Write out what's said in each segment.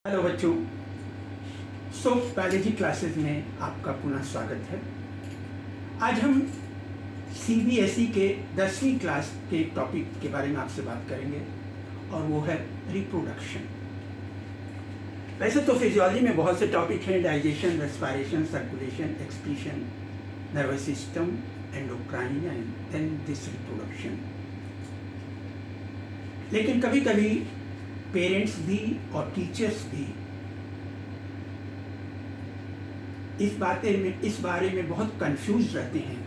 Hello बच्चों। Biology classes में आपका पुनः स्वागत है। आज हम सीबीएसई के 10वीं क्लास के टॉपिक के बारे में आपसे बात करेंगे और वो है रिप्रोडक्शन। वैसे तो फिजियोलॉजी में बहुत से टॉपिक हैं, digestion, respiration, circulation, excretion, nervous system, endocrine and then this reproduction. लेकिन कभी कभी पेरेंट्स भी और टीचर्स भी इस बारे में बहुत कंफ्यूज रहते हैं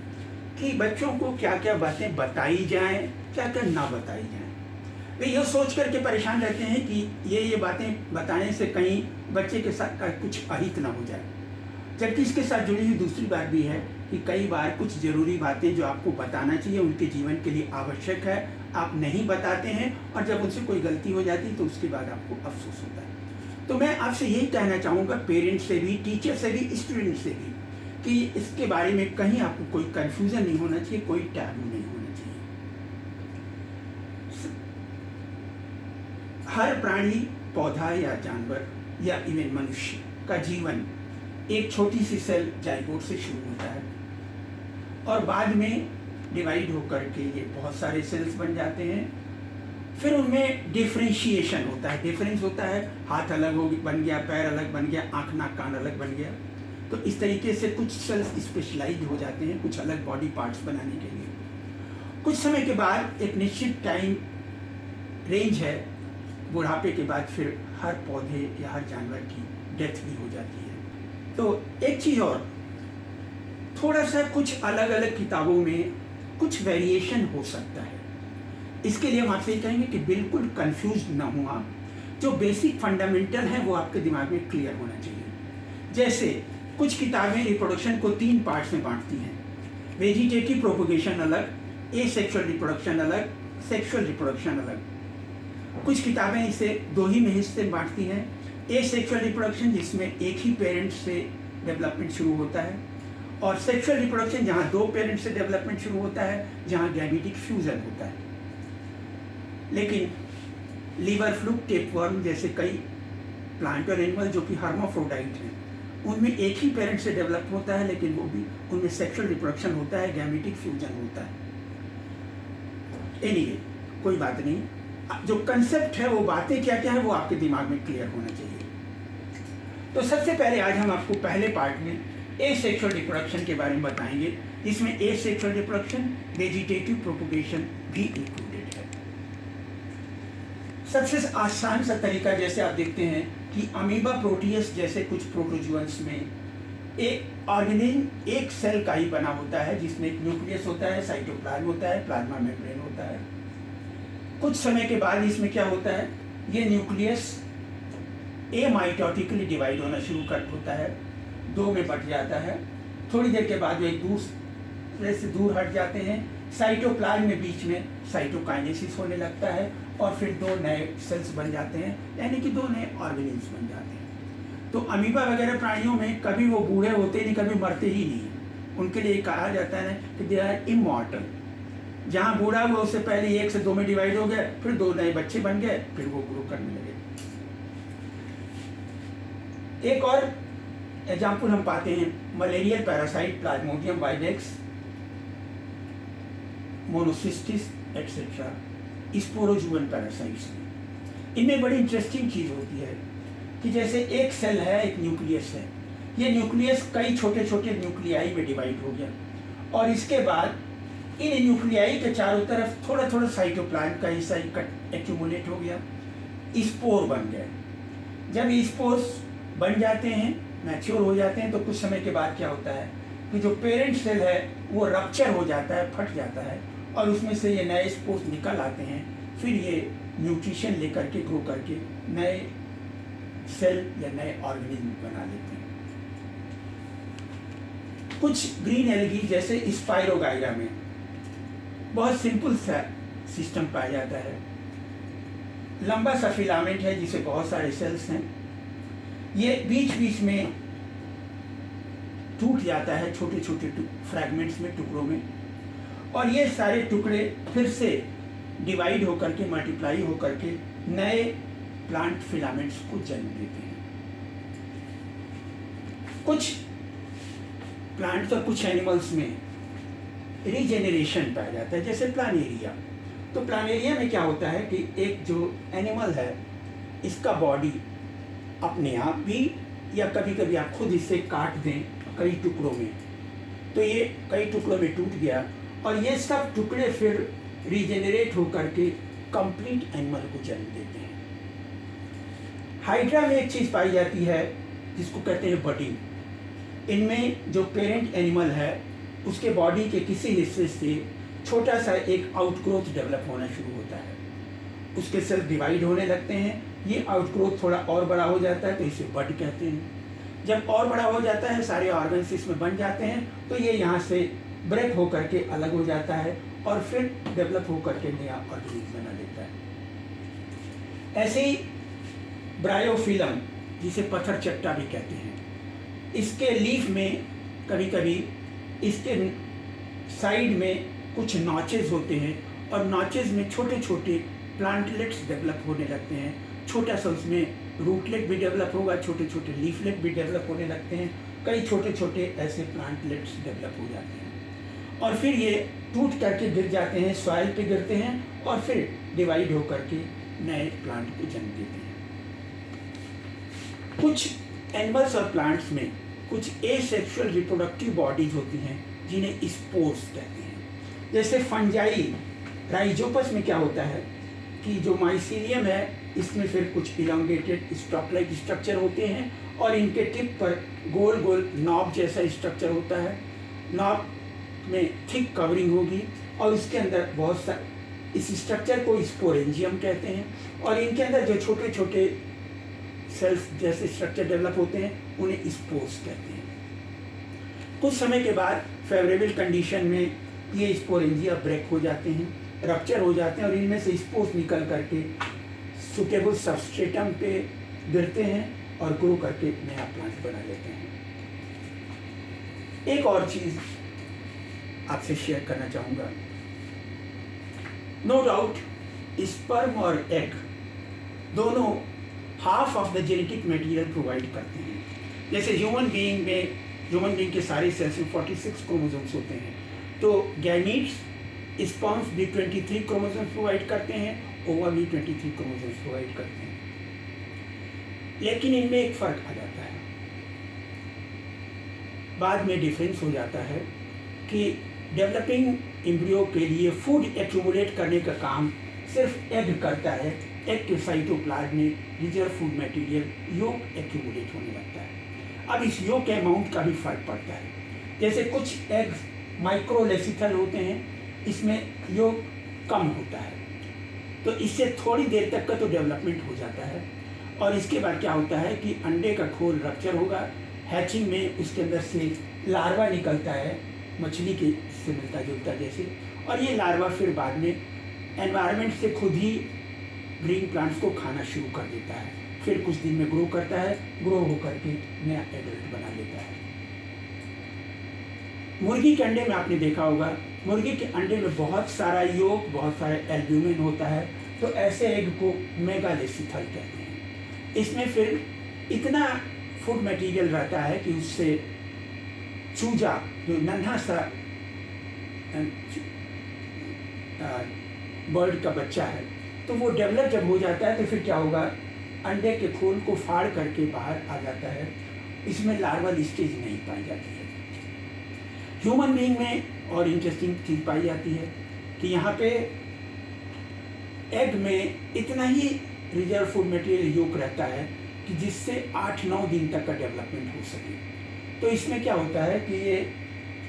कि बच्चों को क्या क्या बातें बताई जाएं, क्या क्या ना बताई जाएं। वे यह सोच करके परेशान रहते हैं कि ये बातें बताने से कहीं बच्चे के साथ कुछ अहित ना हो जाए। जबकि इसके साथ जुड़ी हुई दूसरी बात भी है कि कई बार कुछ ज़रूरी बातें जो आपको बताना चाहिए, उनके जीवन के लिए आवश्यक है, आप नहीं बताते हैं और जब उनसे कोई गलती हो जाती है तो उसके बाद आपको अफसोस होता है। तो मैं आपसे यही कहना चाहूँगा, पेरेंट्स से भी, टीचर से भी, स्टूडेंट से भी, कि इसके बारे में कहीं आपको कोई कन्फ्यूज़न नहीं होना चाहिए, कोई टैबू नहीं होना चाहिए। हर प्राणी, पौधा या जानवर या इवन मनुष्य का जीवन एक छोटी सी सेल जाइगोट से शुरू होता है और बाद में डिवाइड होकर के ये बहुत सारे सेल्स बन जाते हैं। फिर उनमें डिफरेंशिएशन होता है, डिफरेंस होता है, हाथ अलग बन गया, पैर अलग बन गया, आँख नाक कान अलग बन गया। तो इस तरीके से कुछ सेल्स स्पेशलाइज हो जाते हैं कुछ अलग बॉडी पार्ट्स बनाने के लिए। कुछ समय के बाद एक निश्चित टाइम रेंज है, बुढ़ापे के बाद फिर हर पौधे या हर जानवर की डेथ भी हो जाती है। तो एक चीज़ और, थोड़ा सा कुछ अलग अलग किताबों में कुछ वेरिएशन हो सकता है। इसके लिए हम आपसे कहेंगे कि बिल्कुल कंफ्यूज ना हो आप। जो बेसिक फंडामेंटल है वो आपके दिमाग में क्लियर होना चाहिए। जैसे कुछ किताबें रिप्रोडक्शन को 3 पार्ट्स में बांटती हैं। वेजिटेटिव प्रोपगेशन अलग, एसेक्सुअल रिप्रोडक्शन अलग, सेक्सुअल रिप्रोडक्शन अलग। कुछ किताबें इसे 2 ही में हिस्से में बांटती हैं। एसेक्सुअल रिप्रोडक्शन जिसमें एक ही पेरेंट्स से डेवलपमेंट शुरू होता है, और सेक्सुअल रिप्रोडक्शन जहाँ 2 पेरेंट्स से डेवलपमेंट शुरू होता है, जहाँ गैमेटिक फ्यूजन होता है। लेकिन लीवर फ्लूक, टेपवर्म जैसे कई प्लांट और एनिमल जो कि हर्माफ्रोडाइट हैं, उनमें एक ही पेरेंट से डेवलप होता है, लेकिन वो भी उनमें सेक्सुअल रिप्रोडक्शन होता है, गैमेटिक फ्यूजन होता है। एनीवे, कोई बात नहीं, जो कंसेप्ट है, वो बातें क्या क्या है, वो आपके दिमाग में क्लियर होना चाहिए। तो सबसे पहले आज हम आपको पहले पार्ट में एसेक्सुअल रिप्रोडक्शन के बारे में बताएंगे, जिसमें एसेक्सुअल रिप्रोडक्शन, वेजिटेटिव प्रोपगेशन भी इंक्लूडेड है। सबसे आसान सा तरीका, जैसे आप देखते हैं कि अमीबा, प्रोटियस जैसे कुछ प्रोटोजुअन्स में एक ऑर्गेनिज्म एक सेल का ही बना होता है, जिसमें एक न्यूक्लियस होता है, साइटोप्लाज्म होता है, प्लाज्मा मेम्ब्रेन होता है। कुछ समय के बाद इसमें क्या होता है, ये न्यूक्लियस एमाइटोटिकली डिवाइड होना शुरू होता है, 2 में बट जाता है। थोड़ी देर के बाद वो एक दूसरे से दूर हट जाते हैं। साइटोप्लाज्म में बीच में साइटोकाइनेसिस होने लगता है और फिर 2 नए सेल्स बन जाते हैं, यानी कि 2 नए ऑर्गेनिल्स बन जाते हैं। तो अमीबा वगैरह प्राणियों में कभी वो बूढ़े होते नहीं, कभी मरते ही नहीं। उनके लिए कहा जाता है कि दे आर इमॉर्टल। जहाँ बूढ़ा हुआ उससे पहले 1 से 2 में डिवाइड हो गए, फिर 2 नए बच्चे बन गए, फिर वो ग्रो करने लगे। एक और एग्जाम्पल हम पाते हैं, malarial parasite plasmodium vivax, monocystis etcetera, sporozoan parasites में। इनमें बड़ी इंटरेस्टिंग चीज़ होती है कि जैसे एक सेल है, एक न्यूक्लियस है, ये न्यूक्लियस कई छोटे छोटे न्यूक्लियाई में डिवाइड हो गया और इसके बाद इन न्यूक्लियाई के चारों तरफ थोड़ा थोड़ा साइटोप्लाज्म का हिस्सा एक्यूमुलेट हो गया, स्पोर बन गए। जब स्पोर्स बन जाते हैं, मैच्योर हो जाते हैं, तो कुछ समय के बाद क्या होता है कि जो पेरेंट सेल है वो रप्चर हो जाता है, फट जाता है और उसमें से ये नए स्पोर्स निकल आते हैं। फिर ये न्यूट्रिशन लेकर के ग्रो करके नए सेल या नए ऑर्गेनिज्म बना लेते हैं। कुछ ग्रीन एल्गी जैसे स्पाइरोगाइरा में बहुत सिंपल सा सिस्टम पाया जाता है। लंबा सा फिलामेंट है जिसे बहुत सारे सेल्स हैं, ये बीच बीच में टूट जाता है छोटे छोटे फ्रैगमेंट्स में, टुकड़ों में, और ये सारे टुकड़े फिर से डिवाइड होकर के, मल्टीप्लाई होकर के नए प्लांट फिलामेंट्स को जन्म देते हैं। कुछ प्लांट्स और कुछ एनिमल्स में रीजेनरेशन पाया जाता है, जैसे प्लानेरिया। तो प्लानेरिया में क्या होता है कि एक जो एनिमल है, इसका बॉडी अपने आप भी या कभी कभी आप खुद इसे काट दें कई टुकड़ों में, तो ये कई टुकड़ों में टूट गया और ये सब टुकड़े फिर रीजेनरेट होकर के कंप्लीट एनिमल को जन्म देते हैं। हाइड्रा में एक चीज़ पाई जाती है जिसको कहते हैं बडिंग। इनमें जो पेरेंट एनिमल है उसके बॉडी के किसी हिस्से से छोटा सा एक आउटग्रोथ डेवलप होना शुरू होता है, उसके सेल्स डिवाइड होने लगते हैं, ये आउटग्रोथ थोड़ा और बड़ा हो जाता है तो इसे बड कहते हैं। जब और बड़ा हो जाता है, सारे ऑर्गन्स इसमें बन जाते हैं, तो ये यहाँ से ब्रेक होकर के अलग हो जाता है और फिर डेवलप होकर के नया ऑर्गेनिज्म बना लेता है। ऐसे ही ब्रायोफिलम, जिसे पत्थर चट्टा भी कहते हैं, इसके लीफ में कभी कभी इसके साइड में कुछ नॉचेस होते हैं और नॉचेस में छोटे छोटे प्लांटलेट्स डेवलप होने लगते हैं। छोटा सा उसमें रूटलेट भी डेवलप होगा, छोटे छोटे लीफलेट भी डेवलप होने लगते हैं, कई छोटे छोटे ऐसे प्लांटलेट्स डेवलप हो जाते हैं और फिर ये टूट करके गिर जाते हैं, सॉइल पे गिरते हैं और फिर डिवाइड होकर के नए प्लांट को जन्म देते हैं। कुछ एनिमल्स और प्लांट्स में कुछ एसेक्सुअल रिप्रोडक्टिव बॉडीज होती हैं जिन्हें स्पोर्स कहते हैं। जैसे फंजाई राइजोपस में क्या होता है कि जो माइसीलियम है इसमें फिर कुछ इलांगेटेड स्टॉक लाइक स्ट्रक्चर होते हैं और इनके टिप पर गोल गोल नॉब जैसा स्ट्रक्चर होता है। नॉब में थिक कवरिंग होगी और उसके अंदर बहुत सा, इस स्ट्रक्चर को स्पोरेंजियम कहते हैं और इनके अंदर जो छोटे छोटे सेल्स जैसे स्ट्रक्चर डेवलप होते हैं उन्हें स्पोर्स कहते हैं। कुछ समय के बाद फेवरेबल कंडीशन में ये स्पोरेंजिया ब्रेक हो जाते हैं, रप्चर हो जाते हैं और इनमें से स्पोर्स निकल करके सुटेबल सबस्ट्रेटम पे गिरते हैं और ग्रो करके नया प्लांट बना लेते हैं। एक और चीज़ आपसे शेयर करना चाहूँगा। नो डाउट स्पर्म और एग दोनों half of the genetic material provide करते हैं। जैसे ह्यूमन बीइंग के सारे सेल्स में 46 क्रोमोसोम्स होते हैं, तो गैमीट्स स्पर्म्स भी 23 क्रोमोसोम्स प्रोवाइड करते हैं, ओवा भी 23 क्रोमोसोम्स प्रोवाइड करते हैं। लेकिन इनमें एक फ़र्क आ जाता है, बाद में डिफरेंस हो जाता है कि डेवलपिंग एम्ब्रियो के लिए फूड एक्यूमुलेट करने का काम सिर्फ एग करता है। एग के साइटोप्लाज्म में रिजर्व फूड मटेरियल योग एक्यूमुलेट होने लगता है। अब इस योग के अमाउंट का भी फर्क पड़ता है। जैसे कुछ एग्स माइक्रोलेसिथल होते हैं, इसमें योग कम होता है, तो इससे थोड़ी देर तक का तो डेवलपमेंट हो जाता है और इसके बाद क्या होता है कि अंडे का खोल रप्चर होगा, हैचिंग में उसके अंदर से लार्वा निकलता है, मछली के से मिलता जुलता जैसे, और ये लार्वा फिर बाद में एनवायरनमेंट से खुद ही ग्रीन प्लांट्स को खाना शुरू कर देता है, फिर कुछ दिन में ग्रो करता है, ग्रो होकर के नया एडल्ट बना लेता है। मुर्गी के अंडे में आपने देखा होगा, मुर्गी के अंडे में बहुत सारा योग, बहुत सारा एल्ब्यूमिन होता है, तो ऐसे एग को मेगालेसिथल कहते हैं। इसमें फिर इतना फूड मटेरियल रहता है कि उससे चूजा जो नन्हा सा बर्ड का बच्चा है, तो वो डेवलप जब हो जाता है तो फिर क्या होगा, अंडे के खोल को फाड़ करके बाहर आ जाता है, इसमें लार्वल स्टेज नहीं पाई जाती है। ह्यूमन बीइंग में और इंटरेस्टिंग चीज़ पाई जाती है कि यहाँ पे एग में इतना ही रिजर्व फूड मटेरियल योग रहता है कि जिससे 8-9 दिन तक का डेवलपमेंट हो सके। तो इसमें क्या होता है कि ये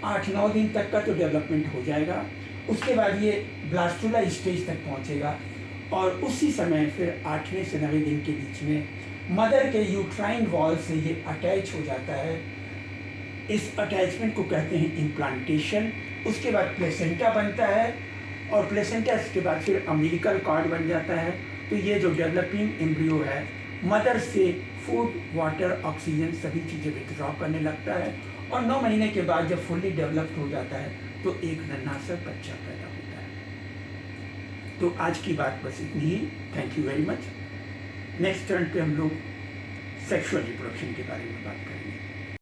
8-9 दिन तक का तो डेवलपमेंट हो जाएगा, उसके बाद ये ब्लास्टुला स्टेज तक पहुँचेगा और उसी समय फिर 8वें से 9वें दिन के बीच में मदर के यूट्राइन वॉल से ये अटैच हो जाता है। इस अटैचमेंट को कहते हैं इम्प्लांटेशन। उसके बाद प्लेसेंटा बनता है और प्लेसेंटा के बाद फिर अम्बिलिकल कॉर्ड बन जाता है। तो ये जो डेवलपिंग एम्ब्रियो है, मदर से फूड, वाटर, ऑक्सीजन सभी चीज़ें विथड्रॉ करने लगता है और 9 महीने के बाद जब फुल्ली डेवलप्ड हो जाता है तो एक नन्हा सा बच्चा पैदा होता है। तो आज की बात बस इतनी ही। Thank you very much. Next turn पे हम लोग सेक्सुअल रिप्रोडक्शन के बारे में बात करेंगे।